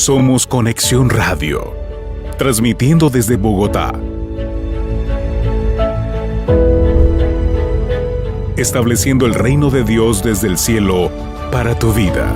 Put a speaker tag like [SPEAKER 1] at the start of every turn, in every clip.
[SPEAKER 1] Somos Conexión Radio, transmitiendo desde Bogotá. Estableciendo el reino de Dios desde el cielo para tu vida.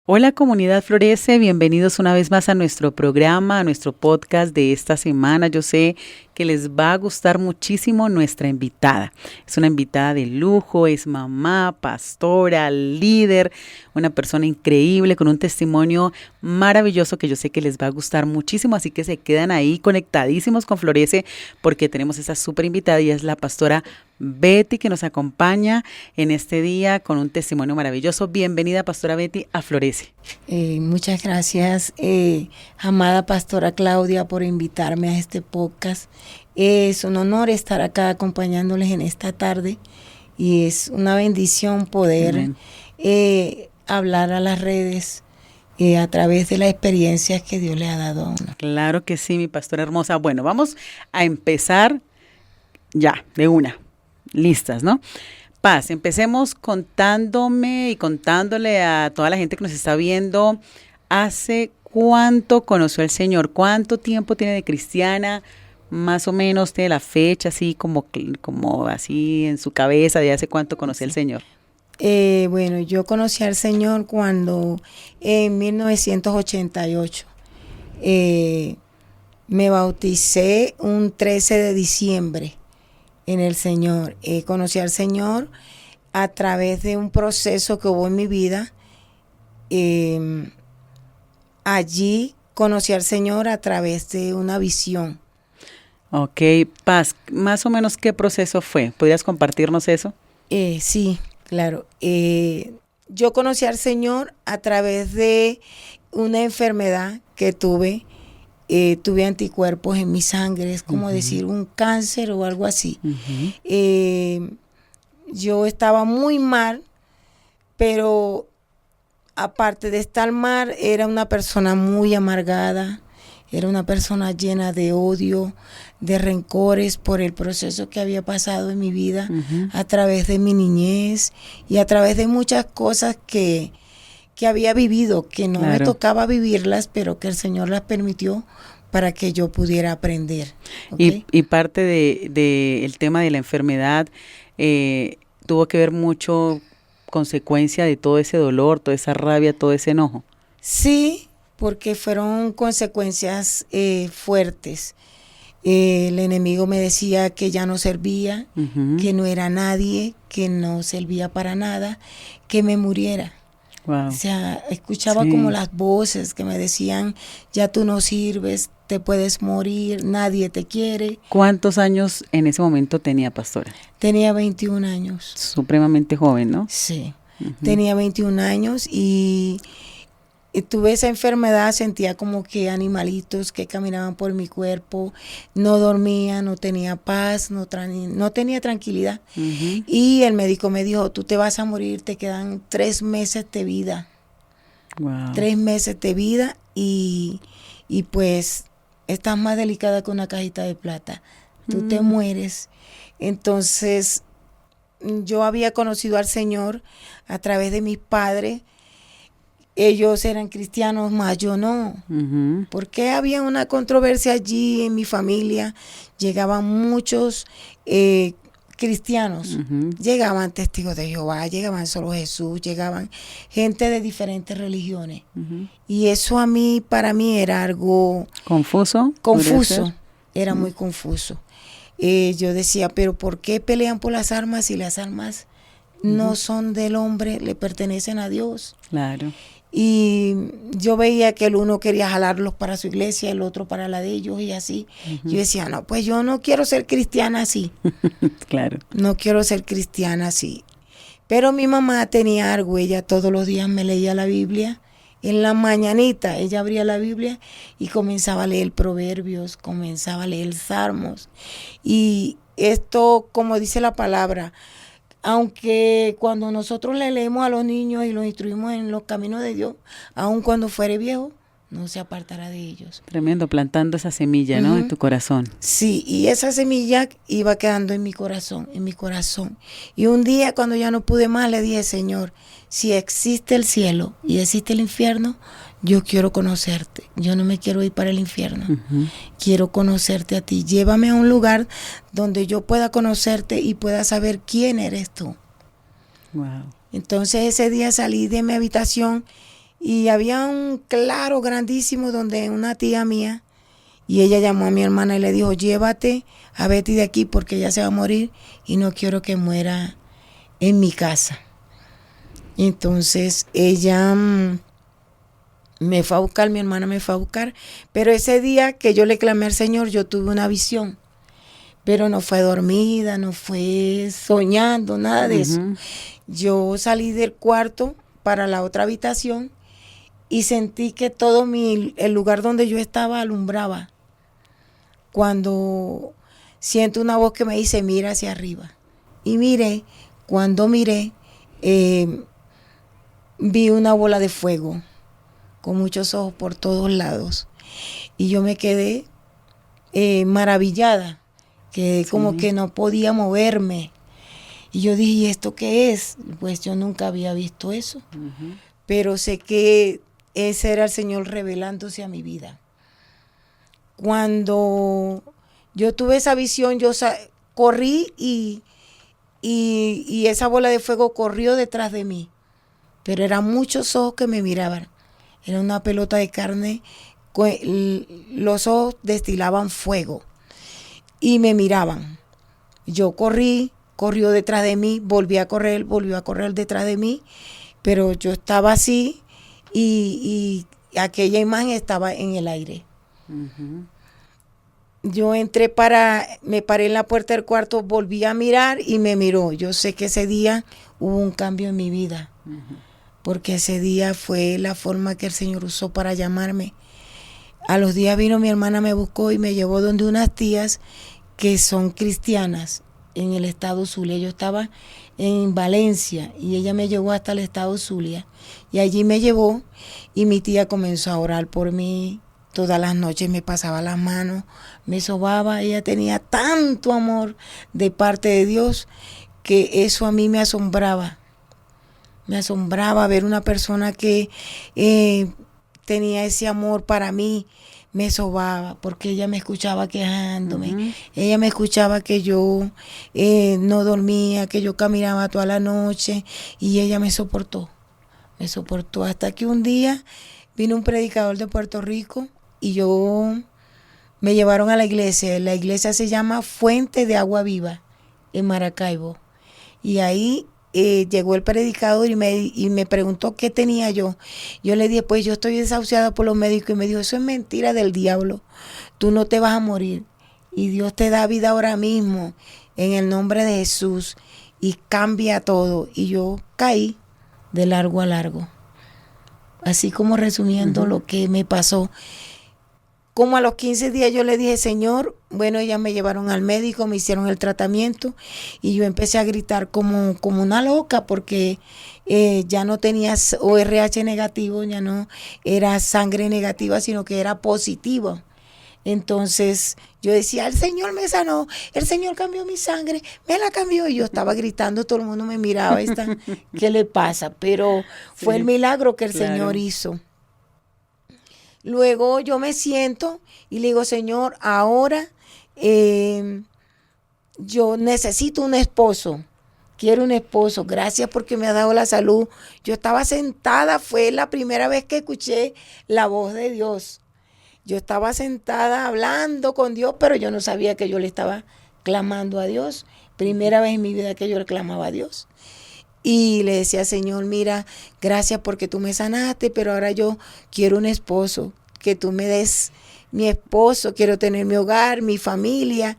[SPEAKER 2] Hola comunidad Florece, bienvenidos una vez más a nuestro programa, a nuestro podcast de esta semana. Yo sé que les va a gustar muchísimo nuestra invitada. Es una invitada de lujo, es mamá, pastora, líder, una persona increíble con un testimonio maravilloso que yo sé que les va a gustar muchísimo, así que se quedan ahí conectadísimos con Florece porque tenemos esa súper invitada y es la pastora Betty que nos acompaña en este día con un testimonio maravilloso. Bienvenida, pastora Betty, a Florece.
[SPEAKER 3] Muchas gracias, amada pastora Claudia, por invitarme a este podcast. Es un honor estar acá acompañándoles en esta tarde y es una bendición poder hablar a las redes a través de las experiencias que Dios le ha dado a uno.
[SPEAKER 2] Claro que sí, mi pastora hermosa. Bueno, vamos a empezar ya, de una. Listas, ¿no? Paz, empecemos contándome y contándole a toda la gente que nos está viendo, ¿hace cuánto conoció al Señor? ¿Cuánto tiempo tiene de cristiana? Más o menos tiene la fecha así como así en su cabeza de hace cuánto conoció al Señor.
[SPEAKER 3] Bueno, yo conocí al Señor cuando en 1988 me bauticé un 13 de diciembre. En el Señor. Conocí al Señor a través de un proceso que hubo en mi vida. Allí conocí al Señor a través de una visión.
[SPEAKER 2] Ok, Paz, más o menos ¿qué proceso fue? ¿Podrías compartirnos eso?
[SPEAKER 3] Sí, claro. Yo conocí al Señor a través de una enfermedad que tuve. Tuve anticuerpos en mi sangre, es como decir un cáncer o algo así. Yo estaba muy mal, pero aparte de estar mal, era una persona muy amargada, era una persona llena de odio, de rencores por el proceso que había pasado en mi vida a través de mi niñez y a través de muchas cosas que había vivido, que no me tocaba vivirlas, pero que el Señor las permitió para que yo pudiera aprender. ¿Okay?
[SPEAKER 2] Y parte de el tema de la enfermedad tuvo que ver mucho consecuencia de todo ese dolor, toda esa rabia, todo ese enojo.
[SPEAKER 3] Sí, porque fueron consecuencias fuertes. El enemigo me decía que ya no servía, que no era nadie, que no servía para nada, que me muriera. Wow. O sea, escuchaba como las voces que me decían, ya tú no sirves, te puedes morir, nadie te quiere.
[SPEAKER 2] ¿Cuántos años en ese momento tenía, pastora?
[SPEAKER 3] Tenía 21 años.
[SPEAKER 2] Supremamente joven, ¿no?
[SPEAKER 3] Sí, tenía 21 años y tuve esa enfermedad, sentía como que animalitos que caminaban por mi cuerpo, no dormía, no tenía paz, no tenía tranquilidad. Y el médico me dijo, tú te vas a morir, te quedan 3 meses de vida. Wow. 3 meses de vida y pues estás más delicada que una cajita de plata. Tú te mueres. Entonces, yo había conocido al Señor a través de mis padres. Ellos eran cristianos, más yo no. Porque había una controversia allí en mi familia. Llegaban muchos cristianos. Llegaban testigos de Jehová, llegaban solo Jesús, llegaban gente de diferentes religiones. Y eso para mí era algo...
[SPEAKER 2] ¿Confuso?
[SPEAKER 3] Era muy confuso. Yo decía, pero ¿por qué pelean por las armas si las armas no son del hombre, le pertenecen a Dios?
[SPEAKER 2] Claro.
[SPEAKER 3] Y yo veía que el uno quería jalarlos para su iglesia, el otro para la de ellos y así. Yo decía, no, pues yo no quiero ser cristiana así.
[SPEAKER 2] Claro.
[SPEAKER 3] No quiero ser cristiana así. Pero mi mamá tenía algo, ella todos los días me leía la Biblia. En la mañanita ella abría la Biblia y comenzaba a leer Proverbios, comenzaba a leer Salmos. Y esto, como dice la palabra, aunque cuando nosotros le leemos a los niños y los instruimos en los caminos de Dios, aun cuando fuere viejo, no se apartará de ellos.
[SPEAKER 2] Tremendo, plantando esa semilla, ¿no? En tu corazón.
[SPEAKER 3] Sí, y esa semilla iba quedando en mi corazón, en mi corazón. Y un día cuando ya no pude más, le dije, Señor, si existe el cielo y existe el infierno, yo quiero conocerte. Yo no me quiero ir para el infierno. Quiero conocerte a ti. Llévame a un lugar donde yo pueda conocerte y pueda saber quién eres tú.
[SPEAKER 2] Wow.
[SPEAKER 3] Entonces ese día salí de mi habitación y había un claro grandísimo donde una tía mía, y ella llamó a mi hermana y le dijo, llévate a Betty de aquí porque ella se va a morir y no quiero que muera en mi casa. Entonces ella me fue a buscar, mi hermana me fue a buscar, pero ese día que yo le clamé al Señor, yo tuve una visión, pero no fue dormida, no fue soñando, nada de eso. Yo salí del cuarto para la otra habitación y sentí que todo el lugar donde yo estaba alumbraba. Cuando siento una voz que me dice, mira hacia arriba. Y miré, cuando miré, vi una bola de fuego con muchos ojos por todos lados. Y yo me quedé maravillada, quedé como que no podía moverme. Y yo dije, ¿y esto qué es? Pues yo nunca había visto eso. Pero sé que ese era el Señor revelándose a mi vida. Cuando yo tuve esa visión, yo corrí y esa bola de fuego corrió detrás de mí. Pero eran muchos ojos que me miraban. Era una pelota de carne, los ojos destilaban fuego y me miraban. Yo corrió detrás de mí, volvió a correr detrás de mí, pero yo estaba así y aquella imagen estaba en el aire. Yo me paré en la puerta del cuarto, volví a mirar y me miró. Yo sé que ese día hubo un cambio en mi vida, porque ese día fue la forma que el Señor usó para llamarme. A los días vino mi hermana, me buscó y me llevó donde unas tías que son cristianas en el estado Zulia. Yo estaba en Valencia y ella me llevó hasta el estado Zulia. Y allí me llevó y mi tía comenzó a orar por mí. Todas las noches me pasaba las manos, me sobaba. Ella tenía tanto amor de parte de Dios que eso a mí me asombraba. Me asombraba ver una persona que tenía ese amor para mí. Me sobaba porque ella me escuchaba quejándome. Ella me escuchaba que yo no dormía, que yo caminaba toda la noche y ella me soportó hasta que un día vino un predicador de Puerto Rico y me llevaron a la iglesia se llama Fuente de Agua Viva en Maracaibo y ahí llegó el predicador y me preguntó qué tenía yo. Yo le dije, pues yo estoy desahuciada por los médicos. Y me dijo, eso es mentira del diablo. Tú no te vas a morir. Y Dios te da vida ahora mismo en el nombre de Jesús. Y cambia todo. Y yo caí de largo a largo. Así como resumiendo lo que me pasó. Como a los 15 días yo le dije, Señor, bueno, ellas me llevaron al médico, me hicieron el tratamiento y yo empecé a gritar como una loca porque ya no tenía ORH negativo, ya no era sangre negativa, sino que era positivo. Entonces yo decía, el Señor me sanó, el Señor cambió mi sangre, me la cambió. Y yo estaba gritando, todo el mundo me miraba, ¿qué le pasa? Pero fue el milagro que el Señor hizo. Luego yo me siento y le digo, Señor, ahora yo necesito un esposo. Quiero un esposo. Gracias porque me ha dado la salud. Yo estaba sentada, fue la primera vez que escuché la voz de Dios. Yo estaba sentada hablando con Dios, pero yo no sabía que yo le estaba clamando a Dios. Primera vez en mi vida que yo le clamaba a Dios. Y le decía, Señor, mira, gracias porque tú me sanaste, pero ahora yo quiero un esposo, que tú me des mi esposo, quiero tener mi hogar, mi familia.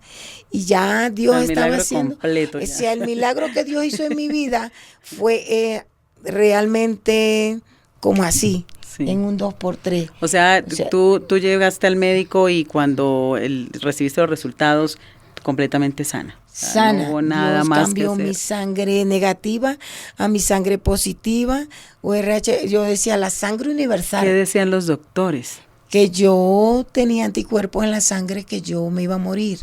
[SPEAKER 3] Y ya Dios estaba haciendo.
[SPEAKER 2] Completo,
[SPEAKER 3] o sea, el milagro que Dios hizo en mi vida fue realmente como así. Sí. En un 2x3.
[SPEAKER 2] O sea, tú llegaste al médico y cuando recibiste los resultados, completamente sana.
[SPEAKER 3] Sana.
[SPEAKER 2] No hubo nada
[SPEAKER 3] Dios
[SPEAKER 2] más
[SPEAKER 3] cambió mi sangre negativa a mi sangre positiva. ORH, yo decía la sangre universal.
[SPEAKER 2] ¿Qué decían los doctores?
[SPEAKER 3] Que yo tenía anticuerpos en la sangre, que yo me iba a morir.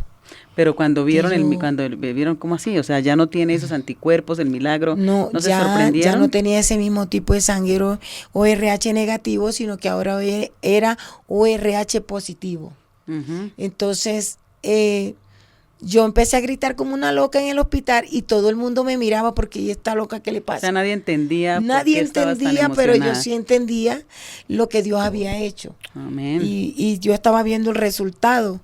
[SPEAKER 2] Pero cuando vieron cuando vieron cómo así, o sea, ya no tiene esos anticuerpos, el milagro, ¿no se sorprendieron?
[SPEAKER 3] Ya no tenía ese mismo tipo de sangre ORH negativo, sino que ahora era ORH positivo. Uh-huh. Entonces, yo empecé a gritar como una loca en el hospital y todo el mundo me miraba porque ella está loca, ¿qué le pasa?
[SPEAKER 2] O sea, nadie entendía.
[SPEAKER 3] Nadie entendía, pero yo sí entendía lo que Dios había hecho.
[SPEAKER 2] Amén.
[SPEAKER 3] Y yo estaba viendo el resultado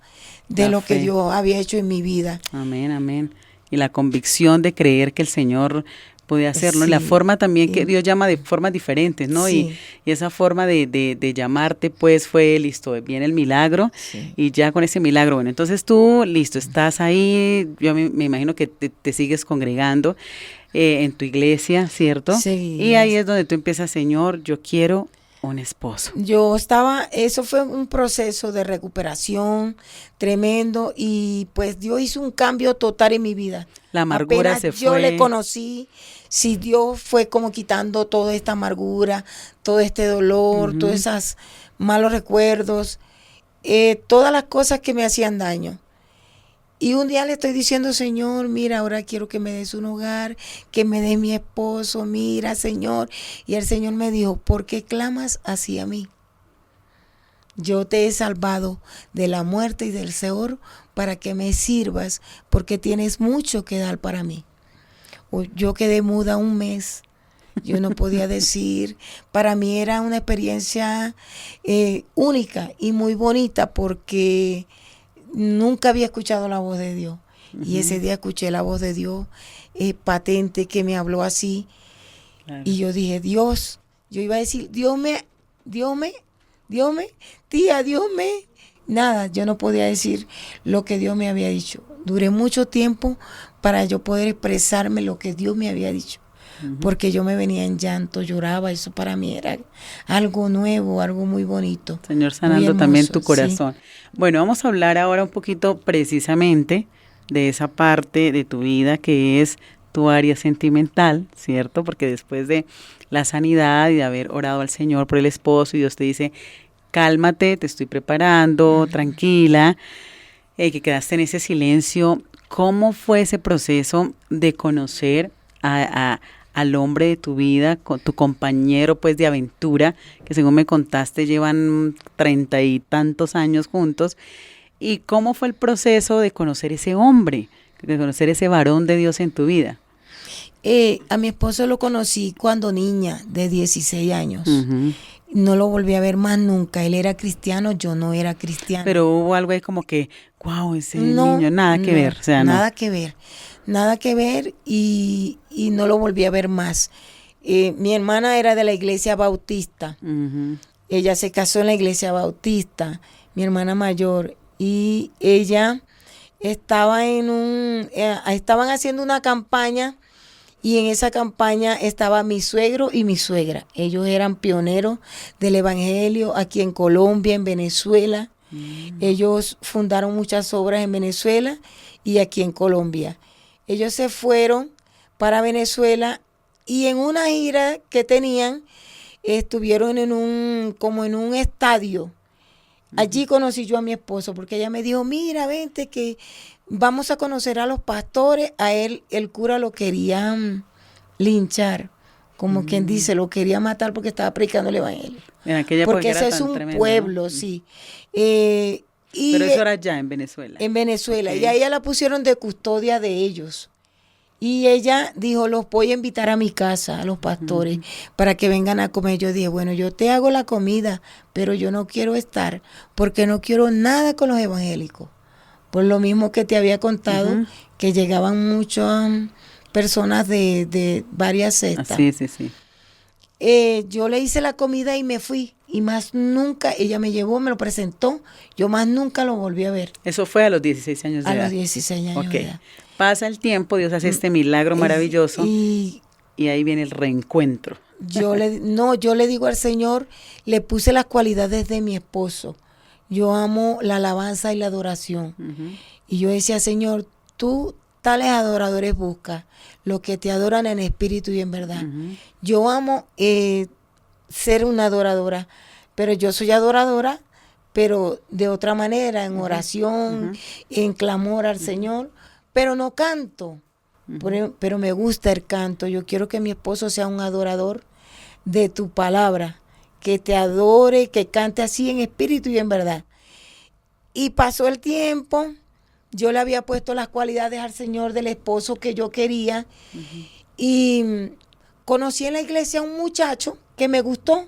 [SPEAKER 3] de lo que Dios había hecho en mi vida.
[SPEAKER 2] Amén, amén. Y la convicción de creer que el Señor puede hacerlo. Sí, y la forma también que Dios llama de formas diferentes, ¿no? Sí. Y esa forma de llamarte, pues, fue, listo, viene el milagro, sí. Y ya con ese milagro, bueno, entonces tú, listo, estás ahí, yo me imagino que te sigues congregando en tu iglesia, ¿cierto?
[SPEAKER 3] Sí.
[SPEAKER 2] Y ahí es donde tú empiezas, Señor, yo quiero un esposo.
[SPEAKER 3] Eso fue un proceso de recuperación tremendo y pues Dios hizo un cambio total en mi vida.
[SPEAKER 2] La amargura
[SPEAKER 3] apenas
[SPEAKER 2] se fue.
[SPEAKER 3] Yo le conocí, sí, Dios fue como quitando toda esta amargura, todo este dolor, todos esos malos recuerdos, todas las cosas que me hacían daño. Y un día le estoy diciendo, Señor, mira, ahora quiero que me des un hogar, que me des mi esposo, mira, Señor. Y el Señor me dijo, ¿por qué clamas así a mí? Yo te he salvado de la muerte y del Seol para que me sirvas, porque tienes mucho que dar para mí. Yo quedé muda un mes. Yo no podía decir, para mí era una experiencia única y muy bonita porque nunca había escuchado la voz de Dios. Uh-huh. Y ese día escuché la voz de Dios patente que me habló así. Claro. Y yo dije, Dios, yo iba a decir, Dios me, tía, Dios me. Nada, yo no podía decir lo que Dios me había dicho. Duré mucho tiempo para yo poder expresarme lo que Dios me había dicho. Porque yo me venía en llanto, lloraba, eso para mí era algo nuevo, algo muy bonito.
[SPEAKER 2] Señor, sanando hermoso, también tu corazón. Sí. Bueno, vamos a hablar ahora un poquito precisamente de esa parte de tu vida que es tu área sentimental, ¿cierto? Porque después de la sanidad y de haber orado al Señor por el esposo y Dios te dice, cálmate, te estoy preparando, tranquila, que quedaste en ese silencio. ¿Cómo fue ese proceso de conocer al hombre de tu vida, con tu compañero pues de aventura, que según me contaste llevan 30 y tantos años juntos, y cómo fue el proceso de conocer ese hombre, de conocer ese varón de Dios en tu vida?
[SPEAKER 3] A mi esposo lo conocí cuando niña, de 16 años. Uh-huh. No lo volví a ver más nunca. Él era cristiano, yo no era cristiana.
[SPEAKER 2] Pero hubo algo ahí como que, wow, ese niño, nada que ver. O sea,
[SPEAKER 3] nada que ver. Nada que ver y no lo volví a ver más. Mi hermana era de la iglesia bautista. Uh-huh. Ella se casó en la iglesia bautista, mi hermana mayor, y ella estaban haciendo una campaña y en esa campaña estaba mi suegro y mi suegra. Ellos eran pioneros del evangelio aquí en Colombia, en Venezuela. Uh-huh. Ellos fundaron muchas obras en Venezuela y aquí en Colombia. Ellos se fueron para Venezuela y en una gira que tenían, estuvieron como en un estadio. Allí conocí yo a mi esposo porque ella me dijo, mira, vente que vamos a conocer a los pastores. A él, el cura lo quería linchar, como quien dice, lo quería matar porque estaba predicando el evangelio.
[SPEAKER 2] En aquella
[SPEAKER 3] porque ese es un
[SPEAKER 2] tremendo,
[SPEAKER 3] pueblo, ¿no? Sí.
[SPEAKER 2] Pero eso era ya en Venezuela.
[SPEAKER 3] En Venezuela. Okay. Y a ella la pusieron de custodia de ellos. Y ella dijo, los voy a invitar a mi casa, a los pastores, para que vengan a comer. Yo dije, bueno, yo te hago la comida, pero yo no quiero estar, porque no quiero nada con los evangélicos. Por lo mismo que te había contado, que llegaban muchas personas de varias sectas.
[SPEAKER 2] Sí.
[SPEAKER 3] yo le hice la comida y me fui. Y más nunca, ella me llevó, me lo presentó, yo más nunca lo volví a ver.
[SPEAKER 2] Eso fue a los 16 años de edad.
[SPEAKER 3] A los 16 años
[SPEAKER 2] Ok.
[SPEAKER 3] de edad.
[SPEAKER 2] Pasa el tiempo, Dios hace este milagro maravilloso
[SPEAKER 3] Y
[SPEAKER 2] y ahí viene el reencuentro.
[SPEAKER 3] yo le digo al Señor, le puse las cualidades de mi esposo. Yo amo la alabanza y la adoración. Y yo decía, Señor, tú tales adoradores buscas, los que te adoran en espíritu y en verdad. Yo amo ser una adoradora, pero yo soy adoradora, pero de otra manera, en oración, en clamor al Señor, pero no canto. Pero me gusta el canto. Yo quiero que mi esposo sea un adorador de tu palabra, que te adore, que cante así en espíritu y en verdad. Y pasó el tiempo, yo le había puesto las cualidades al Señor del esposo que yo quería, y conocí en la iglesia a un muchacho que me gustó,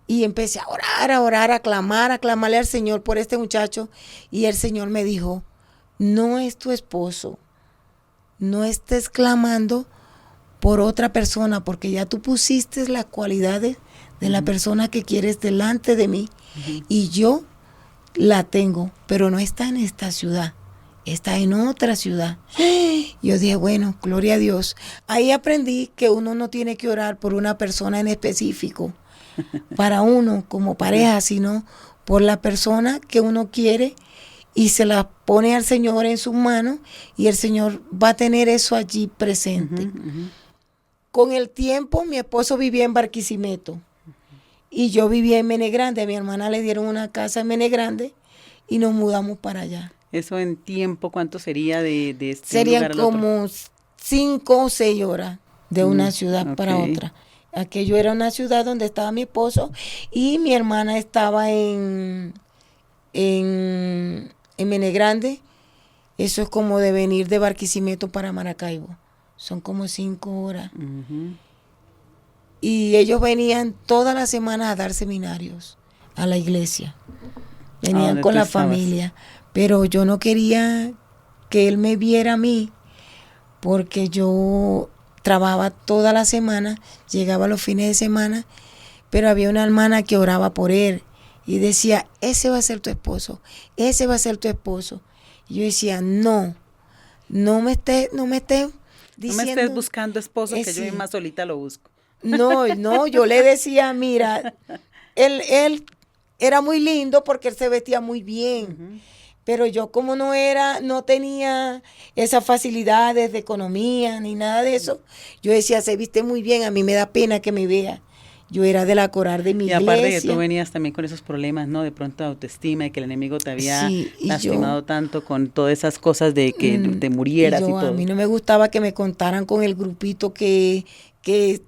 [SPEAKER 3] y empecé a orar, a clamarle al Señor por este muchacho, y el Señor me dijo, no es tu esposo, no estés clamando por otra persona, porque ya tú pusiste las cualidades de la persona que quieres delante de mí, y yo la tengo, pero no está en esta ciudad, está en otra ciudad. Yo dije, bueno, gloria a Dios. Ahí aprendí que uno no tiene que orar por una persona en específico, para uno como pareja, sino por la persona que uno quiere, y se la pone al Señor en sus manos, y el Señor va a tener eso allí presente. Con el tiempo, mi esposo vivía en Barquisimeto, y yo vivía en Menegrande. A mi hermana le dieron una casa en Menegrande, y nos mudamos para allá.
[SPEAKER 2] ¿Eso en tiempo cuánto sería de este
[SPEAKER 3] Serían
[SPEAKER 2] lugar al otro?
[SPEAKER 3] como 5 o 6 horas de una ciudad para otra. Aquello era una ciudad donde estaba mi esposo, y mi hermana estaba en Menegrande. Eso es como de venir de Barquisimeto para Maracaibo. Son como 5 horas. Y ellos venían todas las semanas a dar seminarios a la iglesia. Venían con la familia. Pero yo no quería que él me viera a mí, porque yo trabajaba toda la semana, llegaba los fines de semana, pero había una hermana que oraba por él y decía, ese va a ser tu esposo, ese va a ser tu esposo. Y yo decía, no me estés diciendo.
[SPEAKER 2] No me estés buscando esposo, que
[SPEAKER 3] sí.
[SPEAKER 2] yo misma solita lo busco.
[SPEAKER 3] No, yo le decía, mira, él era muy lindo porque él se vestía muy bien. Pero yo como no tenía esas facilidades de economía ni nada de eso, yo decía, se viste muy bien, a mí me da pena que me vea. Yo era de la coral de mi iglesia.
[SPEAKER 2] Y aparte que tú venías también con esos problemas, ¿no? De pronto de autoestima, de que el enemigo te había lastimado tanto con todas esas cosas de que te murieras y todo.
[SPEAKER 3] A mí no me gustaba que me contaran con el grupito que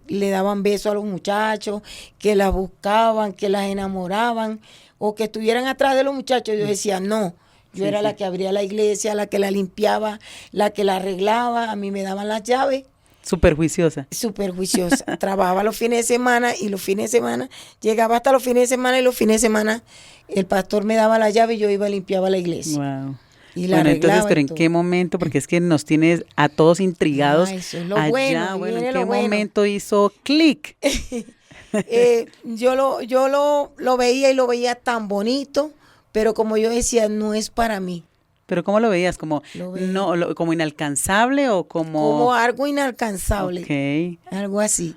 [SPEAKER 3] le daban besos a los muchachos, que las buscaban, que las enamoraban, o que estuvieran atrás de los muchachos. Yo decía, no. Yo era la que abría la iglesia, la que la limpiaba, la que la arreglaba. A mí me daban las llaves.
[SPEAKER 2] Súper juiciosa.
[SPEAKER 3] Súper juiciosa. Trabajaba los fines de semana, y los fines de semana, llegaba hasta los fines de semana, y los fines de semana el pastor me daba la llave y yo iba y limpiaba la iglesia.
[SPEAKER 2] Wow.
[SPEAKER 3] Y la
[SPEAKER 2] bueno, entonces, pero ¿en
[SPEAKER 3] todo.
[SPEAKER 2] qué momento? Porque es que nos tienes a todos intrigados.
[SPEAKER 3] Eso es lo
[SPEAKER 2] allá,
[SPEAKER 3] bueno,
[SPEAKER 2] ¿en qué momento hizo clic?
[SPEAKER 3] Yo lo veía, y lo veía tan bonito, pero como yo decía, no es para mí.
[SPEAKER 2] ¿Pero cómo lo veías? ¿Como como inalcanzable o como...?
[SPEAKER 3] Como algo inalcanzable.
[SPEAKER 2] Okay.
[SPEAKER 3] Algo así.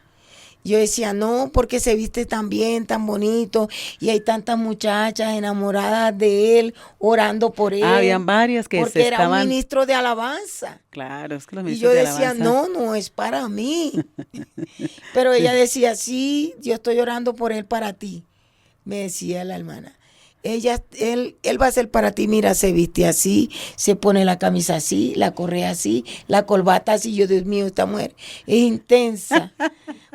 [SPEAKER 3] Yo decía, no, porque se viste tan bien, tan bonito, y hay tantas muchachas enamoradas de él, orando por él.
[SPEAKER 2] Habían varias que
[SPEAKER 3] porque era un ministro de alabanza.
[SPEAKER 2] Claro, es que los
[SPEAKER 3] Y
[SPEAKER 2] ministros
[SPEAKER 3] yo
[SPEAKER 2] de
[SPEAKER 3] decía,
[SPEAKER 2] alabanza...
[SPEAKER 3] no es para mí. Pero ella decía, sí, yo estoy orando por él para ti, me decía la hermana. Él va a ser para ti, mira, se viste así, se pone la camisa así, la correa así, la corbata así. Yo, Dios mío, esta mujer es intensa.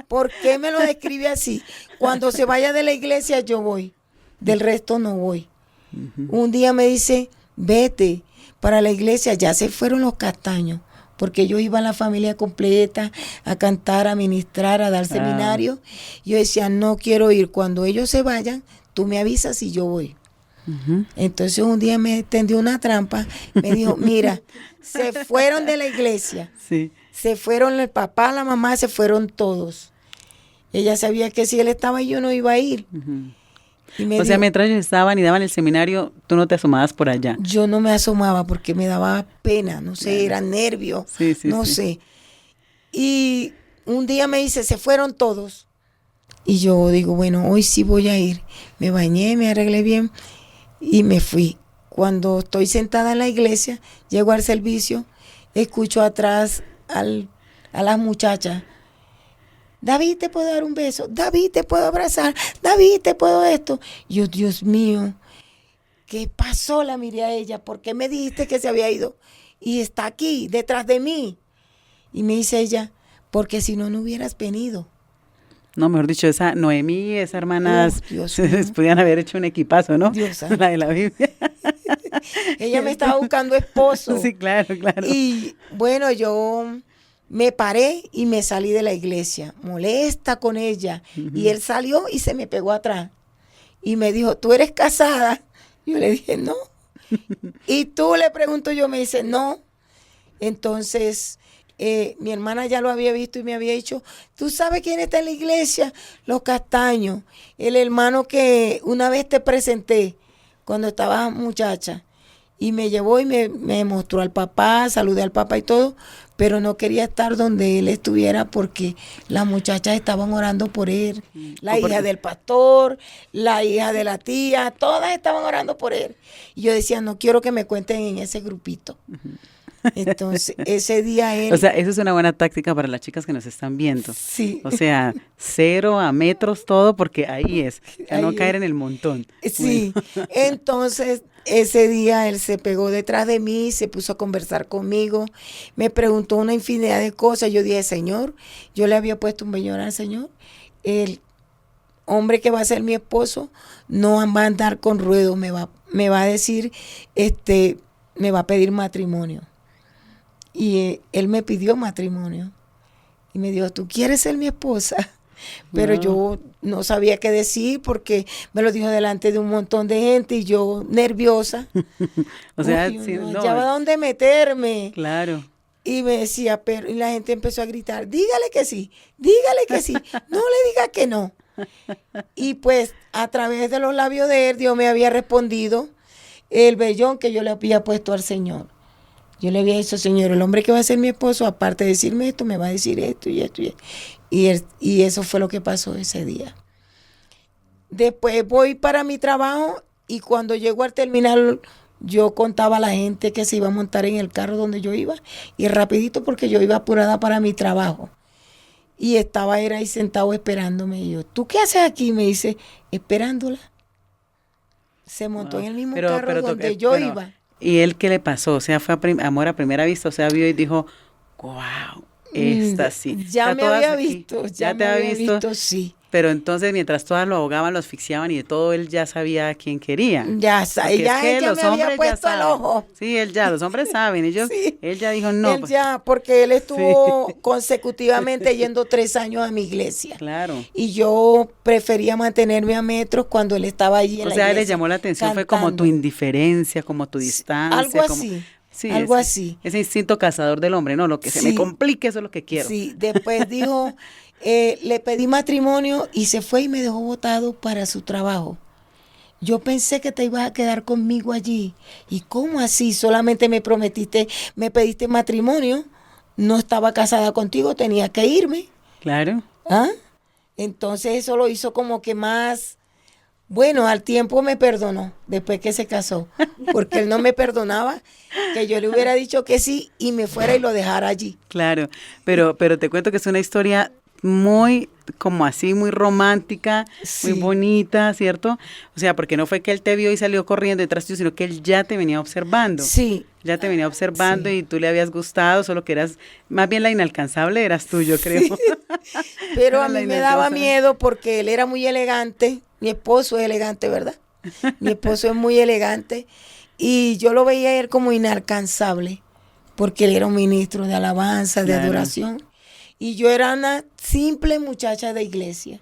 [SPEAKER 3] ¿Por qué me lo describe así? Cuando se vaya de la iglesia yo voy, del resto no voy. Un día me dice, vete para la iglesia, ya se fueron los castaños, porque yo iba a la familia completa a cantar, a ministrar, a dar seminarios. Yo decía, no quiero ir, cuando ellos se vayan, tú me avisas y yo voy. Entonces un día me tendió una trampa, me dijo, mira, se fueron de la iglesia, se fueron el papá, la mamá, se fueron todos. Ella sabía que si él estaba ahí, yo no iba a ir. Y me
[SPEAKER 2] O sea,
[SPEAKER 3] dijo,
[SPEAKER 2] mientras ellos estaban y daban el seminario, tú no te asomabas por allá.
[SPEAKER 3] yo no me asomaba porque me daba pena, no sé,
[SPEAKER 2] Claro.
[SPEAKER 3] era nervio,
[SPEAKER 2] Sí, sí,
[SPEAKER 3] no
[SPEAKER 2] sí.
[SPEAKER 3] sé. Y un día me dice, se fueron todos. Y yo digo, bueno, hoy sí voy a ir. Me bañé, me arreglé bien y me fui. Cuando estoy sentada en la iglesia, llego al servicio, escucho atrás a las muchachas. David, ¿te puedo dar un beso? David, ¿te puedo abrazar? David, ¿te puedo esto? Y yo, Dios mío, ¿qué pasó? La miré a ella. ¿Por qué me dijiste que se había ido? Y está aquí, detrás de mí. Y me dice ella, porque si no, no hubieras venido.
[SPEAKER 2] No, mejor dicho, esa Noemí, esas hermanas
[SPEAKER 3] Dios mío.
[SPEAKER 2] se podían haber hecho un equipazo, ¿no?
[SPEAKER 3] Dios santo.
[SPEAKER 2] La de la Biblia.
[SPEAKER 3] Ella me estaba buscando esposo.
[SPEAKER 2] Sí, claro, claro.
[SPEAKER 3] Y bueno, yo me paré y me salí de la iglesia, molesta con ella. Y él salió y se me pegó atrás. Y me dijo, ¿tú eres casada? Yo le dije, no. Y tú, le pregunto yo, me dice, no. Entonces, mi hermana ya lo había visto y me había dicho, ¿tú sabes quién está en la iglesia? Los Castaños, el hermano que una vez te presenté cuando estabas muchacha. Y me llevó y me mostró al papá, saludé al papá y todo, pero no quería estar donde él estuviera porque las muchachas estaban orando por él. La hija del pastor, la hija de la tía, todas estaban orando por él. Y yo decía, no quiero que me cuenten en ese grupito. Entonces, ese día él...
[SPEAKER 2] O sea, eso es una buena táctica para las chicas que nos están viendo.
[SPEAKER 3] Sí.
[SPEAKER 2] O sea, 0 a metros todo, porque ahí es. O sea, no
[SPEAKER 3] Ahí
[SPEAKER 2] caer
[SPEAKER 3] es.
[SPEAKER 2] en el montón.
[SPEAKER 3] Sí, entonces ese día él se pegó detrás de mí, se puso a conversar conmigo, me preguntó una infinidad de cosas. Yo dije, Señor, yo le había puesto un vellón al Señor. El hombre que va a ser mi esposo no va a andar con ruedos, me va a decir, me va a pedir matrimonio. Y él me pidió matrimonio. Y me dijo, ¿tú quieres ser mi esposa? Pero yo no sabía qué decir porque me lo dijo delante de un montón de gente y yo nerviosa.
[SPEAKER 2] O sea,
[SPEAKER 3] Uy,
[SPEAKER 2] sí,
[SPEAKER 3] no
[SPEAKER 2] no,
[SPEAKER 3] hallaba dónde meterme.
[SPEAKER 2] claro.
[SPEAKER 3] Y me decía, pero, y la gente empezó a gritar, dígale que sí, no le diga que no. Y pues a través de los labios de él, Dios me había respondido el vellón que yo le había puesto al Señor. Yo le había dicho, Señor, el hombre que va a ser mi esposo, aparte de decirme esto, me va a decir esto y esto y esto. Y eso fue lo que pasó ese día. Después voy para mi trabajo y cuando llego al terminal, yo contaba a la gente que se iba a montar en el carro donde yo iba y rapidito porque yo iba apurada para mi trabajo. Y estaba él ahí sentado esperándome. Y yo, ¿tú qué haces aquí? Me dice, esperándola. Se montó en el mismo carro donde yo iba.
[SPEAKER 2] ¿Y él qué le pasó? O sea, fue amor a primera vista, o sea, vio y dijo, wow, esta sí.
[SPEAKER 3] Ya
[SPEAKER 2] O sea,
[SPEAKER 3] me
[SPEAKER 2] todas
[SPEAKER 3] había
[SPEAKER 2] aquí,
[SPEAKER 3] visto,
[SPEAKER 2] ya te había visto,
[SPEAKER 3] sí.
[SPEAKER 2] Pero entonces, mientras todas lo ahogaban, lo asfixiaban y de todo, él ya sabía a quién quería.
[SPEAKER 3] Ya
[SPEAKER 2] Porque
[SPEAKER 3] ya
[SPEAKER 2] es que
[SPEAKER 3] ella
[SPEAKER 2] los
[SPEAKER 3] me había
[SPEAKER 2] hombres ya
[SPEAKER 3] puesto el
[SPEAKER 2] saben.
[SPEAKER 3] ojo.
[SPEAKER 2] Sí, los hombres saben. Ellos,
[SPEAKER 3] Sí.
[SPEAKER 2] él ya dijo, no.
[SPEAKER 3] Él
[SPEAKER 2] pues,
[SPEAKER 3] ya, porque él estuvo consecutivamente yendo 3 años a mi iglesia.
[SPEAKER 2] claro.
[SPEAKER 3] Y yo prefería mantenerme a metros cuando él estaba allí en
[SPEAKER 2] O
[SPEAKER 3] la
[SPEAKER 2] sea,
[SPEAKER 3] iglesia.
[SPEAKER 2] le llamó la atención, fue
[SPEAKER 3] cantando.
[SPEAKER 2] como tu indiferencia, como tu distancia.
[SPEAKER 3] Algo
[SPEAKER 2] como-
[SPEAKER 3] así.
[SPEAKER 2] Sí,
[SPEAKER 3] algo
[SPEAKER 2] ese-
[SPEAKER 3] así.
[SPEAKER 2] Ese instinto cazador del hombre, no, lo que se me
[SPEAKER 3] Sí.
[SPEAKER 2] complique, eso es lo que quiero.
[SPEAKER 3] Sí, después dijo, le pedí matrimonio y se fue y me dejó botado para su trabajo. Yo pensé que te ibas a quedar conmigo allí. ¿Y cómo así? Solamente me pediste matrimonio, no estaba casada contigo, tenía que irme.
[SPEAKER 2] Claro.
[SPEAKER 3] ¿Ah? Entonces eso lo hizo como que más, bueno, al tiempo me perdonó, después que se casó, porque él no me perdonaba que yo le hubiera dicho que sí y me fuera y lo dejara allí.
[SPEAKER 2] Claro, pero te cuento que es una historia muy, como así, muy romántica, muy
[SPEAKER 3] Sí.
[SPEAKER 2] bonita, ¿cierto? O sea, porque no fue que él te vio y salió corriendo detrás tuyo, sino que él ya te venía observando.
[SPEAKER 3] Sí.
[SPEAKER 2] Ya te venía observando
[SPEAKER 3] Sí.
[SPEAKER 2] y tú le habías gustado, solo que eras, más bien la inalcanzable eras tú, yo creo.
[SPEAKER 3] Pero
[SPEAKER 2] Era
[SPEAKER 3] a
[SPEAKER 2] la
[SPEAKER 3] mí me daba
[SPEAKER 2] inalcanzable.
[SPEAKER 3] miedo porque él era muy elegante. Mi esposo es elegante, ¿verdad? Mi esposo es muy elegante. Y yo lo veía a él como inalcanzable porque él era un ministro de alabanza, de
[SPEAKER 2] Claro.
[SPEAKER 3] adoración. Y yo era una simple muchacha de iglesia.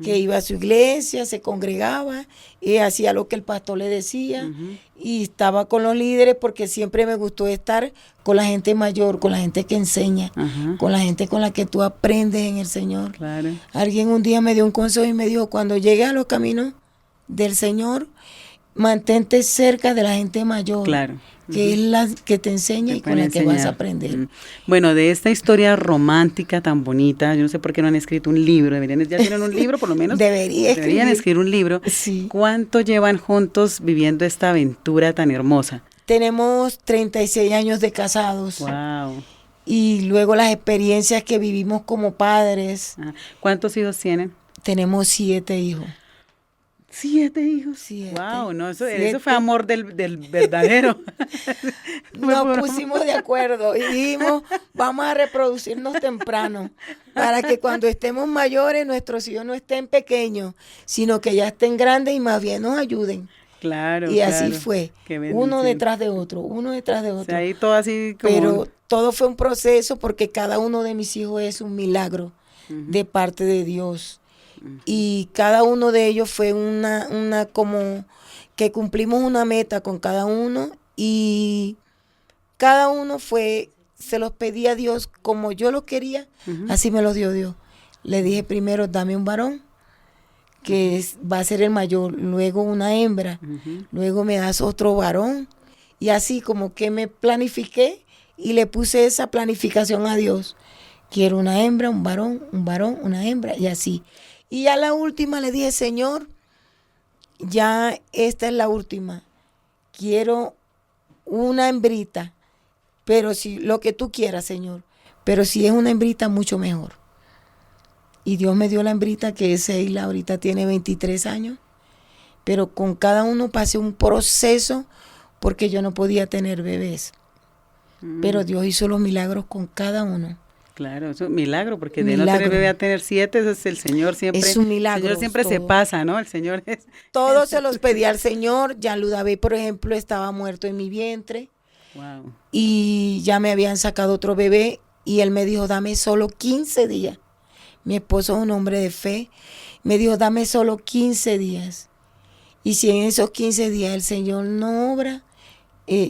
[SPEAKER 3] que iba a su iglesia, se congregaba y hacía lo que el pastor le decía y estaba con los líderes porque siempre me gustó estar con la gente mayor, con la gente que enseña, con la gente con la que tú aprendes en el Señor.
[SPEAKER 2] Claro.
[SPEAKER 3] Alguien un día me dio un consejo y me dijo, cuando llegues a los caminos del Señor, mantente cerca de la gente mayor.
[SPEAKER 2] Claro.
[SPEAKER 3] Que es la que te enseña y con la que vas a aprender.
[SPEAKER 2] Bueno, de esta historia romántica tan bonita, yo no sé por qué no han escrito un libro, ya tienen un libro por lo menos. Deberían escribir un libro.
[SPEAKER 3] Sí.
[SPEAKER 2] ¿Cuánto llevan juntos viviendo esta aventura tan hermosa?
[SPEAKER 3] Tenemos 36 años de casados.
[SPEAKER 2] Wow.
[SPEAKER 3] Y luego las experiencias que vivimos como padres.
[SPEAKER 2] ¿Cuántos hijos tienen?
[SPEAKER 3] Tenemos 7 hijos.
[SPEAKER 2] 7 hijos.
[SPEAKER 3] 7.
[SPEAKER 2] Wow, no, eso fue amor del verdadero.
[SPEAKER 3] Nos pusimos de acuerdo y dijimos, vamos a reproducirnos temprano para que cuando estemos mayores nuestros hijos no estén pequeños, sino que ya estén grandes y más bien nos ayuden.
[SPEAKER 2] Claro.
[SPEAKER 3] Y así fue, uno detrás de otro, uno detrás de otro.
[SPEAKER 2] O sea, ahí todo así como...
[SPEAKER 3] Pero todo fue un proceso porque cada uno de mis hijos es un milagro de parte de Dios. Y cada uno de ellos fue una como que cumplimos una meta con cada uno y cada uno se los pedí a Dios como yo lo quería, así me los dio Dios. Le dije primero, dame un varón, que va a ser el mayor, luego una hembra, luego me das otro varón y así como que me planifiqué y le puse esa planificación a Dios. Quiero una hembra, un varón, una hembra y así. Y a la última le dije, Señor, ya esta es la última. Quiero una hembrita, pero si lo que tú quieras, Señor. Pero si es una hembrita, mucho mejor. Y Dios me dio la hembrita, que es Seila, ahorita tiene 23 años. Pero con cada uno pasé un proceso porque yo no podía tener bebés. Pero Dios hizo los milagros con cada uno.
[SPEAKER 2] Claro, es un milagro, porque de no tener bebé a tener 7, eso es el Señor siempre.
[SPEAKER 3] Es un milagro.
[SPEAKER 2] El Señor siempre se pasa, ¿no? El Señor es...
[SPEAKER 3] Todos se los pedí al Señor. Jean Ludavé, por ejemplo, estaba muerto en mi vientre.
[SPEAKER 2] Wow.
[SPEAKER 3] Y ya me habían sacado otro bebé y él me dijo, dame solo 15 días. Mi esposo es un hombre de fe. Me dijo, dame solo 15 días. Y si en esos 15 días el Señor no obra,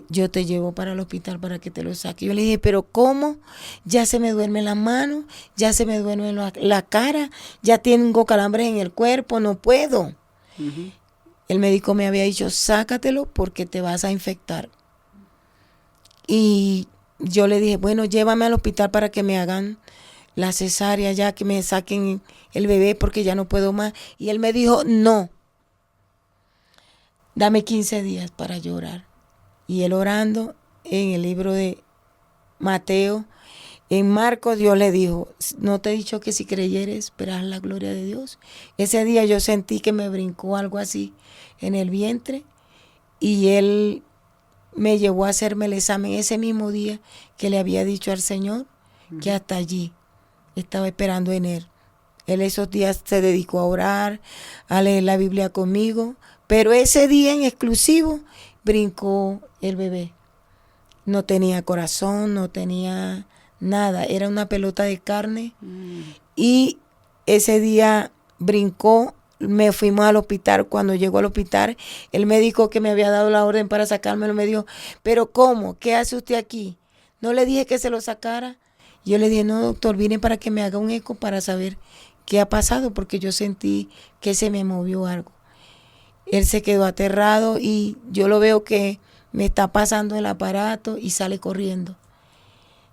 [SPEAKER 3] yo te llevo para el hospital para que te lo saque. Yo le dije, pero ¿cómo? Ya se me duermen las manos, ya se me duerme la cara, ya tengo calambres en el cuerpo, no puedo. El médico me había dicho, sácatelo porque te vas a infectar. Y yo le dije, bueno, llévame al hospital para que me hagan la cesárea ya, que me saquen el bebé porque ya no puedo más. Y él me dijo, no, dame 15 días para llorar. Y él orando en el libro de Mateo, en Marcos, Dios le dijo, ¿no te he dicho que si creyeres verás la gloria de Dios? Ese día yo sentí que me brincó algo así en el vientre y él me llevó a hacerme el examen ese mismo día que le había dicho al Señor que hasta allí estaba esperando en él. Él esos días se dedicó a orar, a leer la Biblia conmigo, pero ese día en exclusivo brincó el bebé. No tenía corazón, no tenía nada, era una pelota de carne. Y ese día brincó, me fuimos al hospital. Cuando llegó al hospital, el médico que me había dado la orden para sacármelo me dijo, ¿pero cómo? ¿Qué hace usted aquí? No le dije que se lo sacara. Yo le dije, no, doctor, vine para que me haga un eco para saber qué ha pasado, porque yo sentí que se me movió algo. Él se quedó aterrado y yo lo veo que me está pasando el aparato y sale corriendo.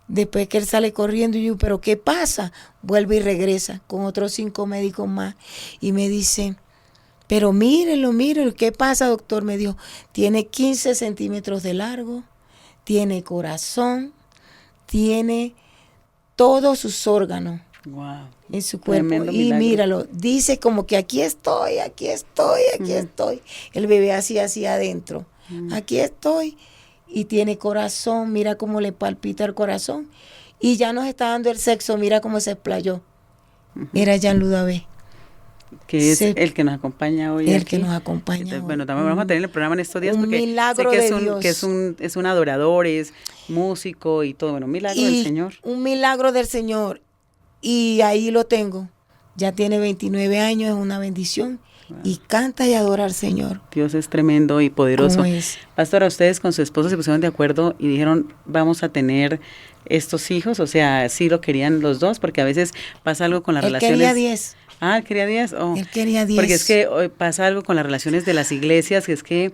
[SPEAKER 3] Después que él sale corriendo, yo, ¿pero qué pasa? Vuelve y regresa con otros 5 médicos más y me dice, pero mírenlo, ¿qué pasa, doctor? Me dijo, tiene 15 centímetros de largo, tiene corazón, tiene todos sus órganos.
[SPEAKER 2] Wow.
[SPEAKER 3] En su cuerpo.
[SPEAKER 2] Tremendo
[SPEAKER 3] Y
[SPEAKER 2] milagro.
[SPEAKER 3] míralo, dice como que aquí estoy. El bebé así adentro. Aquí estoy. Y tiene corazón, mira cómo le palpita el corazón. Y ya nos está dando el sexo, mira cómo se explayó. Era Jean Ludavé.
[SPEAKER 2] Que es el que nos acompaña hoy.
[SPEAKER 3] El
[SPEAKER 2] aquí.
[SPEAKER 3] que nos acompaña
[SPEAKER 2] Entonces,
[SPEAKER 3] hoy.
[SPEAKER 2] bueno, también vamos a tener el programa en estos días
[SPEAKER 3] Un
[SPEAKER 2] porque
[SPEAKER 3] milagro
[SPEAKER 2] sé que
[SPEAKER 3] de Dios.
[SPEAKER 2] que es un adorador, es músico y todo, bueno, un milagro del Señor.
[SPEAKER 3] Un milagro del Señor. Y ahí lo tengo. Ya tiene 29 años, es una bendición. Wow. Y canta y adora al Señor.
[SPEAKER 2] Dios es tremendo y poderoso.
[SPEAKER 3] ¿Cómo es?
[SPEAKER 2] Pastora, ustedes con su esposo se pusieron de acuerdo y dijeron, vamos a tener estos hijos, o sea, sí lo querían los dos, porque a veces pasa algo con las relaciones.
[SPEAKER 3] Él quería 10.
[SPEAKER 2] Ah, él quería 10. Oh.
[SPEAKER 3] Él quería 10.
[SPEAKER 2] Porque es que hoy pasa algo con las relaciones de las iglesias, que es que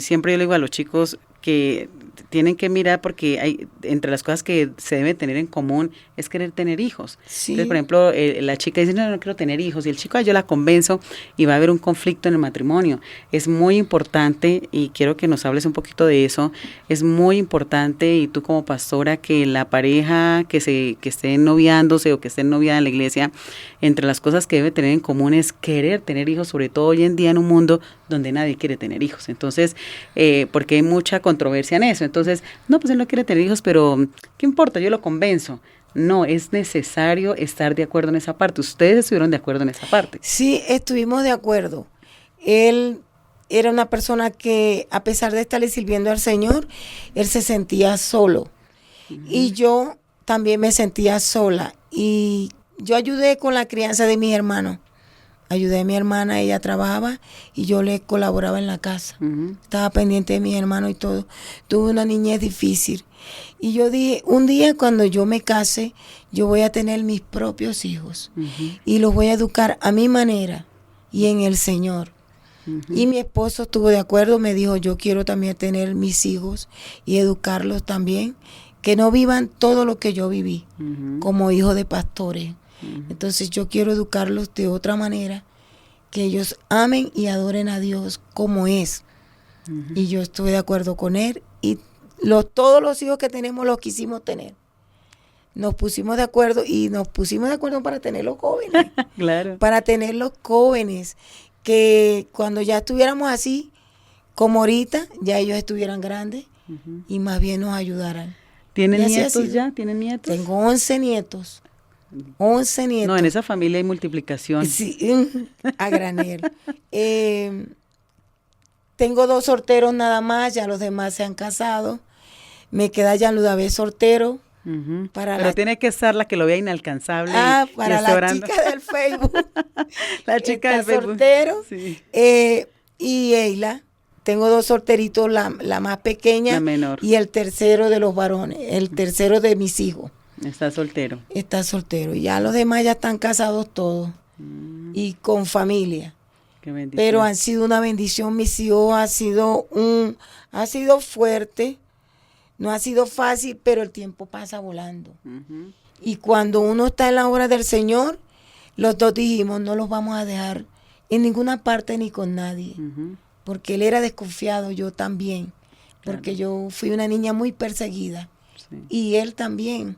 [SPEAKER 2] siempre yo le digo a los chicos que tienen que mirar, porque hay entre las cosas que se debe tener en común es querer tener hijos.
[SPEAKER 3] Sí.
[SPEAKER 2] Entonces, por ejemplo, la chica dice, no quiero tener hijos, y el chico, yo la convenzo y va a haber un conflicto en el matrimonio. Es muy importante, y quiero que nos hables un poquito de eso, es muy importante, y tú como pastora, que la pareja que estén noviándose o que estén noviada en la iglesia, entre las cosas que debe tener en común es querer tener hijos, sobre todo hoy en día en un mundo donde nadie quiere tener hijos. Entonces, porque hay mucha controversia en eso. Entonces, no, pues él no quiere tener hijos, pero ¿qué importa? Yo lo convenzo. No, es necesario estar de acuerdo en esa parte. Ustedes estuvieron de acuerdo en esa parte.
[SPEAKER 3] Sí, estuvimos de acuerdo. Él era una persona que, a pesar de estarle sirviendo al Señor, él se sentía solo. Uh-huh. Y yo también me sentía sola. Y yo ayudé con la crianza de mis hermanos. Ayudé a mi hermana, ella trabajaba y yo le colaboraba en la casa. Uh-huh. Estaba pendiente de mi hermano y todo. Tuve una niñez difícil. Y yo dije, un día cuando yo me case, yo voy a tener mis propios hijos. Uh-huh. Y los voy a educar a mi manera y en el Señor. Uh-huh. Y mi esposo estuvo de acuerdo, me dijo, yo quiero también tener mis hijos y educarlos también. Que no vivan todo lo que yo viví, uh-huh, como hijo de pastores. Entonces yo quiero educarlos de otra manera, que ellos amen y adoren a Dios como es. Uh-huh. Y yo estoy de acuerdo con él. Y todos los hijos que tenemos los quisimos tener. Nos pusimos de acuerdo para tenerlos jóvenes.
[SPEAKER 2] Claro.
[SPEAKER 3] Para tenerlos jóvenes. Que cuando ya estuviéramos así, como ahorita, ya ellos estuvieran grandes, uh-huh, y más bien nos ayudaran.
[SPEAKER 2] ¿Tienen nietos ya? ¿Tienen nietos?
[SPEAKER 3] Tengo 11 nietos. 11 nietos.
[SPEAKER 2] No, en esa familia hay multiplicación.
[SPEAKER 3] Sí, a granel. Tengo 2 solteros nada más, ya los demás se han casado. Me queda ya Ludabé soltero.
[SPEAKER 2] Uh-huh. Pero tiene que ser la que lo vea inalcanzable.
[SPEAKER 3] Para la chica del Facebook.
[SPEAKER 2] La chica del Facebook.
[SPEAKER 3] Soltero.
[SPEAKER 2] Sí.
[SPEAKER 3] Y Eila. Tengo 2 solteritos, la más pequeña.
[SPEAKER 2] La menor.
[SPEAKER 3] Y el tercero de los varones, el tercero de mis hijos.
[SPEAKER 2] Está soltero.
[SPEAKER 3] Está soltero. Y ya los demás ya están casados todos. Y con familia.
[SPEAKER 2] Qué bendición.
[SPEAKER 3] Pero han sido una bendición. Mis hijos ha sido fuerte. No ha sido fácil, pero el tiempo pasa volando. Uh-huh. Y cuando uno está en la obra del Señor, los dos dijimos, no los vamos a dejar en ninguna parte ni con nadie. Uh-huh. Porque él era desconfiado, yo también. Porque yo fui una niña muy perseguida. Sí. Y él también.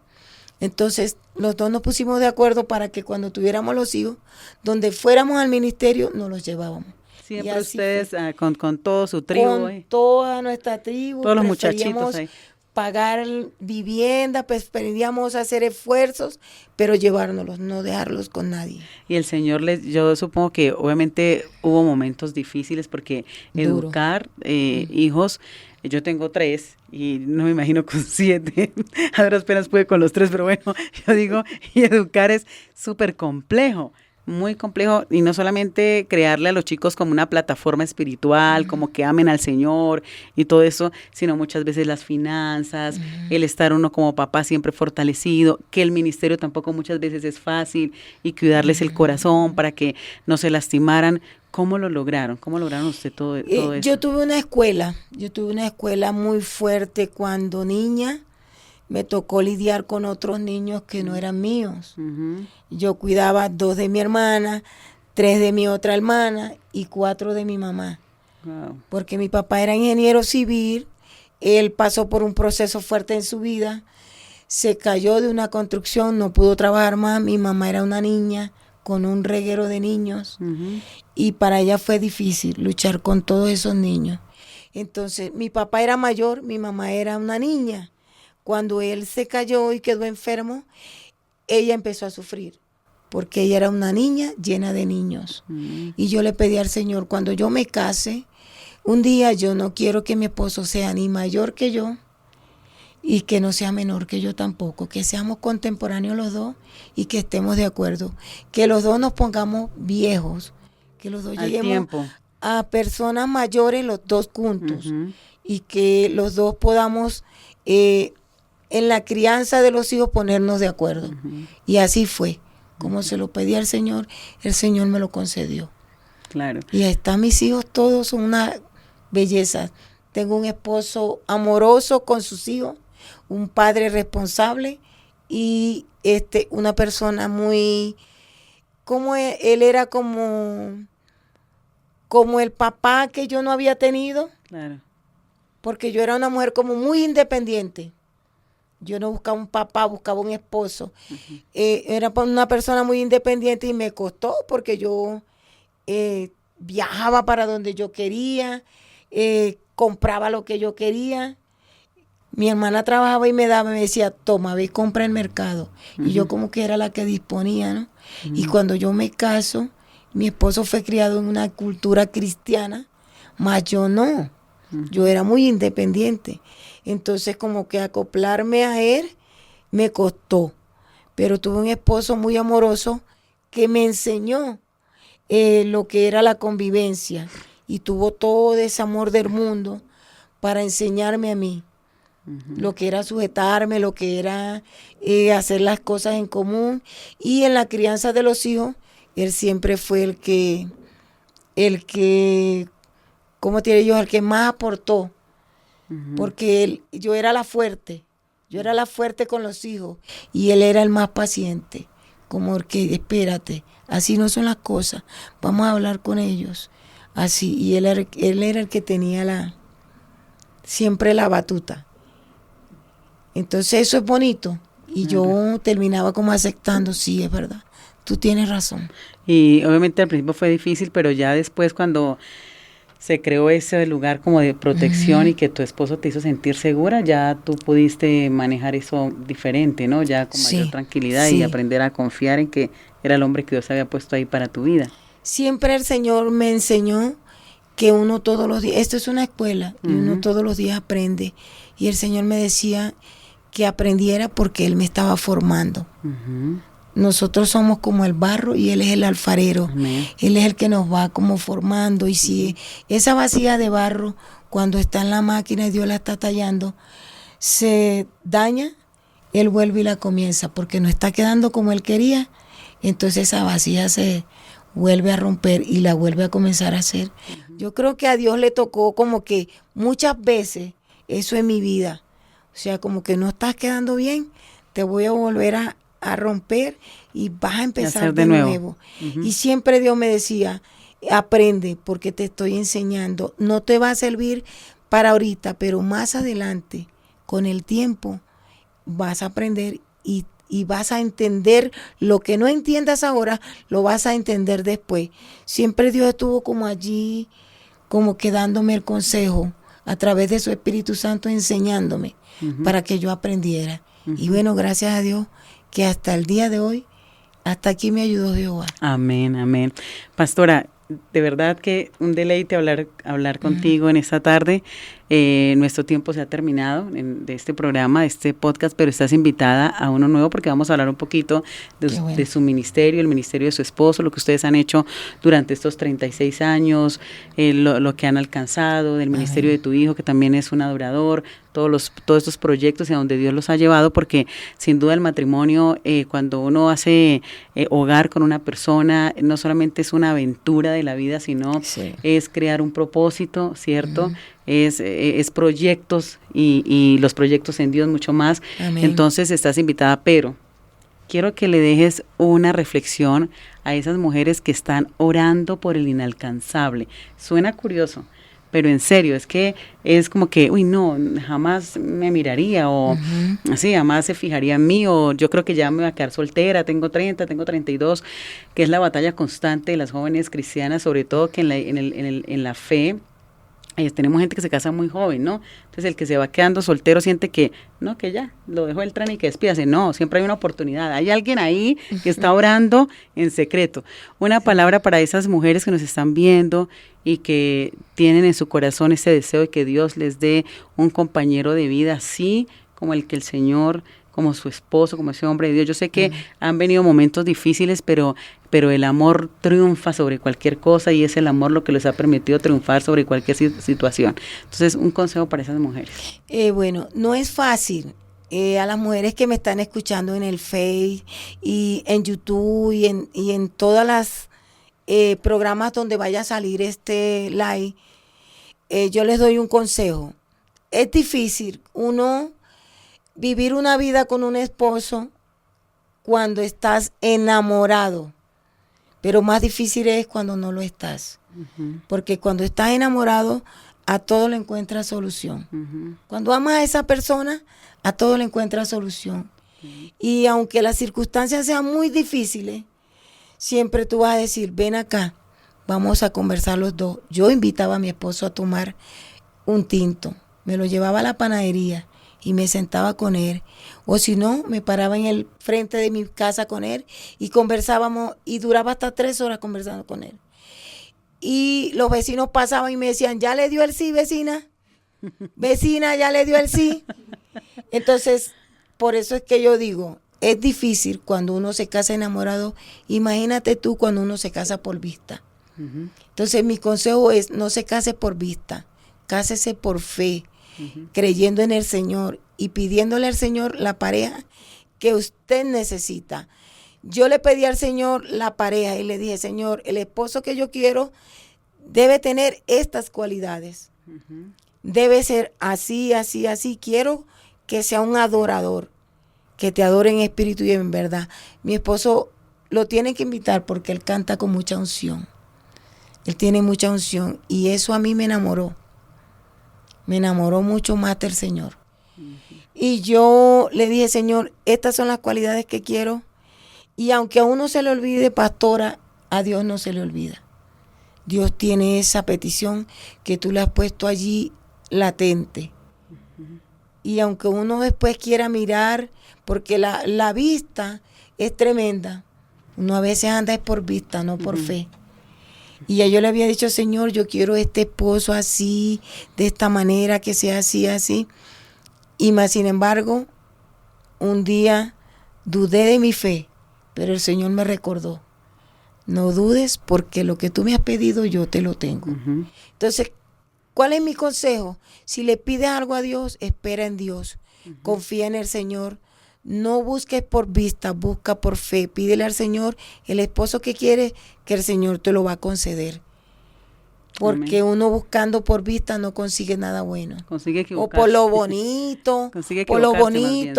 [SPEAKER 3] Entonces, los dos nos pusimos de acuerdo para que cuando tuviéramos los hijos, donde fuéramos al ministerio, nos los llevábamos.
[SPEAKER 2] Siempre ustedes con todo su tribu.
[SPEAKER 3] Con toda nuestra tribu.
[SPEAKER 2] Todos los muchachitos ahí.
[SPEAKER 3] Pagar vivienda, pues preferíamos hacer esfuerzos, pero llevárnoslos, no dejarlos con nadie.
[SPEAKER 2] Y el Señor, yo supongo que obviamente hubo momentos difíciles porque
[SPEAKER 3] Duro.
[SPEAKER 2] Educar hijos, yo tengo 3 y no me imagino con 7, a duras penas pude con los 3, pero bueno, yo digo, y educar es súper complejo. Muy complejo, y no solamente crearle a los chicos como una plataforma espiritual, como que amen al Señor y todo eso, sino muchas veces las finanzas, el estar uno como papá siempre fortalecido, que el ministerio tampoco muchas veces es fácil, y cuidarles el corazón para que no se lastimaran. ¿Cómo lo lograron? ¿Cómo lograron usted todo eso?
[SPEAKER 3] Yo tuve una escuela muy fuerte cuando niña. Me tocó lidiar con otros niños que no eran míos. Uh-huh. Yo cuidaba 2 de mi hermana, 3 de mi otra hermana y 4 de mi mamá. Wow. Porque mi papá era ingeniero civil, él pasó por un proceso fuerte en su vida, se cayó de una construcción, no pudo trabajar más. Mi mamá era una niña con un reguero de niños, uh-huh, y para ella fue difícil luchar con todos esos niños. Entonces, mi papá era mayor, mi mamá era una niña. Cuando él se cayó y quedó enfermo, ella empezó a sufrir, porque ella era una niña llena de niños. Y yo le pedí al Señor, cuando yo me case, un día yo no quiero que mi esposo sea ni mayor que yo, y que no sea menor que yo tampoco, que seamos contemporáneos los dos y que estemos de acuerdo, que los dos nos pongamos viejos, que los dos
[SPEAKER 2] Al
[SPEAKER 3] lleguemos
[SPEAKER 2] tiempo.
[SPEAKER 3] a personas mayores los dos juntos
[SPEAKER 2] Ujú.
[SPEAKER 3] y que los dos podamos en la crianza de los hijos ponernos de acuerdo.
[SPEAKER 2] Ujú.
[SPEAKER 3] Y así fue, como se lo pedí al Señor, el Señor me lo concedió.
[SPEAKER 2] Claro.
[SPEAKER 3] Y ahí están mis hijos, todos son una belleza. Tengo un esposo amoroso con sus hijos, un padre responsable y una persona muy, como él era como el papá que yo no había tenido,
[SPEAKER 2] Claro.
[SPEAKER 3] porque yo era una mujer como muy independiente. Yo no buscaba un papá, buscaba un esposo. Era una persona muy independiente y me costó porque yo viajaba para donde yo quería, compraba lo que yo quería. Mi hermana trabajaba y me decía, toma, ve y compra el mercado. Y yo como que era la que disponía, ¿no? Y cuando yo me caso, mi esposo fue criado en una cultura cristiana, mas yo no. Yo era muy independiente. Entonces como que acoplarme a él me costó. Pero tuve un esposo muy amoroso que me enseñó lo que era la convivencia y tuvo todo ese amor del mundo para enseñarme a mí lo que era sujetarme, lo que era hacer las cosas en común. Y en la crianza de los hijos, él siempre fue el que, ¿cómo te diré yo? El que más aportó, porque yo era la fuerte con los hijos y él era el más paciente, como el que, espérate, así no son las cosas, vamos a hablar con ellos, así. Y él era el que tenía siempre la batuta. Entonces eso es bonito. Y yo terminaba como aceptando, sí, es verdad, tú tienes razón.
[SPEAKER 2] Y obviamente al principio fue difícil, pero ya después cuando se creó ese lugar como de protección y que tu esposo te hizo sentir segura, ya tú pudiste manejar eso diferente, ¿no? Ya con mayor tranquilidad y aprender a confiar en que era el hombre que Dios había puesto ahí para tu vida.
[SPEAKER 3] Siempre el Señor me enseñó que uno todos los días, esto es una escuela, y uno todos los días aprende. Y el Señor me decía que aprendiera porque Él me estaba formando. Nosotros somos como el barro y Él es el alfarero.
[SPEAKER 2] Amén.
[SPEAKER 3] Él es el que nos va como formando. Y si esa vasija de barro, cuando está en la máquina y Dios la está tallando, se daña, Él vuelve y la comienza, porque no está quedando como Él quería. Entonces esa vasija se vuelve a romper y la vuelve a comenzar a hacer. Yo creo que a Dios le tocó como que muchas veces eso en mi vida. O sea, como que no estás quedando bien, te voy a volver a romper y vas a empezar de nuevo. Y siempre Dios me decía, aprende porque te estoy enseñando. No te va a servir para ahorita, pero más adelante, con el tiempo, vas a aprender y vas a entender lo que no entiendas ahora, lo vas a entender después. Siempre Dios estuvo como allí, como que dándome el consejo a través de su Espíritu Santo, enseñándome para que yo aprendiera. Y bueno, gracias a Dios que hasta el día de hoy, hasta aquí me ayudó Jehová.
[SPEAKER 2] Amén, amén. Pastora, de verdad que un deleite hablar contigo en esta tarde. Nuestro tiempo se ha terminado de este programa, de este podcast, pero estás invitada a uno nuevo porque vamos a hablar un poquito de su ministerio, el ministerio de su esposo, lo que ustedes han hecho durante estos 36 años, lo que han alcanzado, del ministerio de tu hijo, que también es un adorador, todos estos proyectos y a donde Dios los ha llevado, porque sin duda el matrimonio, cuando uno hace hogar con una persona, no solamente es una aventura de la vida, sino es crear un propósito, ¿cierto? Es proyectos y los proyectos en Dios mucho más. Amén. Entonces estás invitada, pero quiero que le dejes una reflexión a esas mujeres que están orando por el inalcanzable. Suena curioso, pero en serio, es que es como que, uy, no, jamás me miraría o así, jamás se fijaría en mí o yo creo que ya me voy a quedar soltera, tengo 30, tengo 32, que es la batalla constante de las jóvenes cristianas, sobre todo que en la fe, tenemos gente que se casa muy joven, ¿no? Entonces el que se va quedando soltero siente que, no, que ya, lo dejó el tren y que despídase. No, siempre hay una oportunidad. Hay alguien ahí que está orando en secreto. Una palabra para esas mujeres que nos están viendo y que tienen en su corazón ese deseo de que Dios les dé un compañero de vida así como el que el Señor, como su esposo, como ese hombre de Dios. Yo sé que han venido momentos difíciles, pero el amor triunfa sobre cualquier cosa y es el amor lo que les ha permitido triunfar sobre cualquier situación. Entonces, un consejo para esas mujeres.
[SPEAKER 3] Bueno, no es fácil. A las mujeres que me están escuchando en el Face y en YouTube y en todas las programas donde vaya a salir este live, yo les doy un consejo. Es difícil uno vivir una vida con un esposo cuando estás enamorado, pero más difícil es cuando no lo estás. Porque cuando estás enamorado, a todo le encuentras solución. Cuando amas a esa persona, a todo le encuentras solución. Y aunque las circunstancias sean muy difíciles, siempre tú vas a decir, ven acá, vamos a conversar los dos. Yo invitaba a mi esposo a tomar un tinto, me lo llevaba a la panadería y me sentaba con él. O si no, me paraba en el frente de mi casa con él y conversábamos y duraba hasta 3 horas conversando con él. Y los vecinos pasaban y me decían, ¿ya le dio el sí, vecina? Vecina, ¿ya le dio el sí? Entonces, por eso es que yo digo, es difícil cuando uno se casa enamorado. Imagínate tú cuando uno se casa por vista. Entonces, mi consejo es, no se case por vista, cásese por fe, creyendo en el Señor y pidiéndole al Señor la pareja que usted necesita. Yo le pedí al Señor la pareja y le dije, Señor, el esposo que yo quiero debe tener estas cualidades. Debe ser así, así, así. Quiero que sea un adorador, que te adore en espíritu y en verdad. Mi esposo lo tiene que invitar porque él canta con mucha unción. Él tiene mucha unción y eso a mí me enamoró. Me enamoró mucho más del Señor. Y yo le dije, Señor, estas son las cualidades que quiero. Y aunque a uno se le olvide, pastora, a Dios no se le olvida. Dios tiene esa petición que tú le has puesto allí latente. Y aunque uno después quiera mirar, porque la vista es tremenda, uno a veces anda es por vista, no por fe. Y ya yo le había dicho, Señor, yo quiero este esposo así, de esta manera, que sea así, así. Y más sin embargo, un día dudé de mi fe, pero el Señor me recordó, no dudes porque lo que tú me has pedido yo te lo tengo. Entonces, ¿cuál es mi consejo? Si le pides algo a Dios, espera en Dios, confía en el Señor. No busques por vista, busca por fe. Pídele al Señor el esposo que quieres, que el Señor te lo va a conceder. Porque uno buscando por vista no consigue nada bueno.
[SPEAKER 2] Consigue equivocarse.
[SPEAKER 3] O por lo bonito,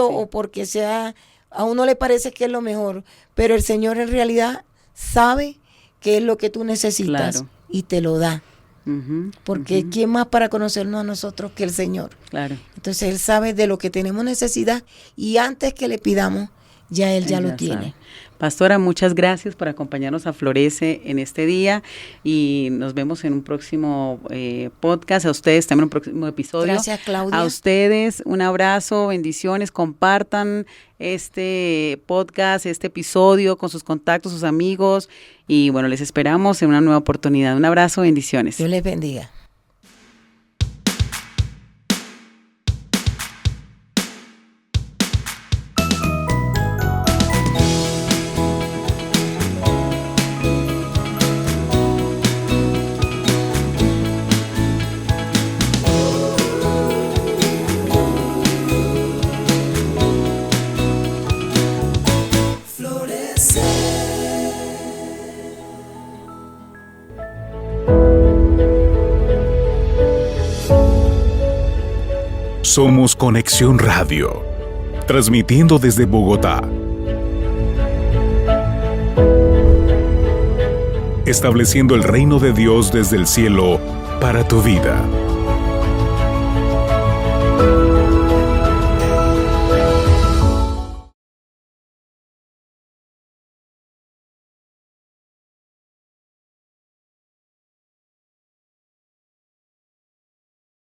[SPEAKER 3] o porque sea, a uno le parece que es lo mejor. Pero el Señor en realidad sabe qué es lo que tú necesitas y te lo da. Porque ¿quién más para conocernos a nosotros que el Señor? Claro. Entonces Él sabe de lo que tenemos necesidad y antes que le pidamos, ya Él ya lo tiene.
[SPEAKER 2] Sabe. Pastora, muchas gracias por acompañarnos a Florece en este día y nos vemos en un próximo podcast. A ustedes también un próximo episodio.
[SPEAKER 3] Gracias, Claudia.
[SPEAKER 2] A ustedes un abrazo, bendiciones, compartan este podcast, este episodio con sus contactos, sus amigos y bueno, les esperamos en una nueva oportunidad. Un abrazo, bendiciones.
[SPEAKER 3] Dios les bendiga.
[SPEAKER 1] Somos Conexión Radio, transmitiendo desde Bogotá. Estableciendo el reino de Dios desde el cielo para tu vida.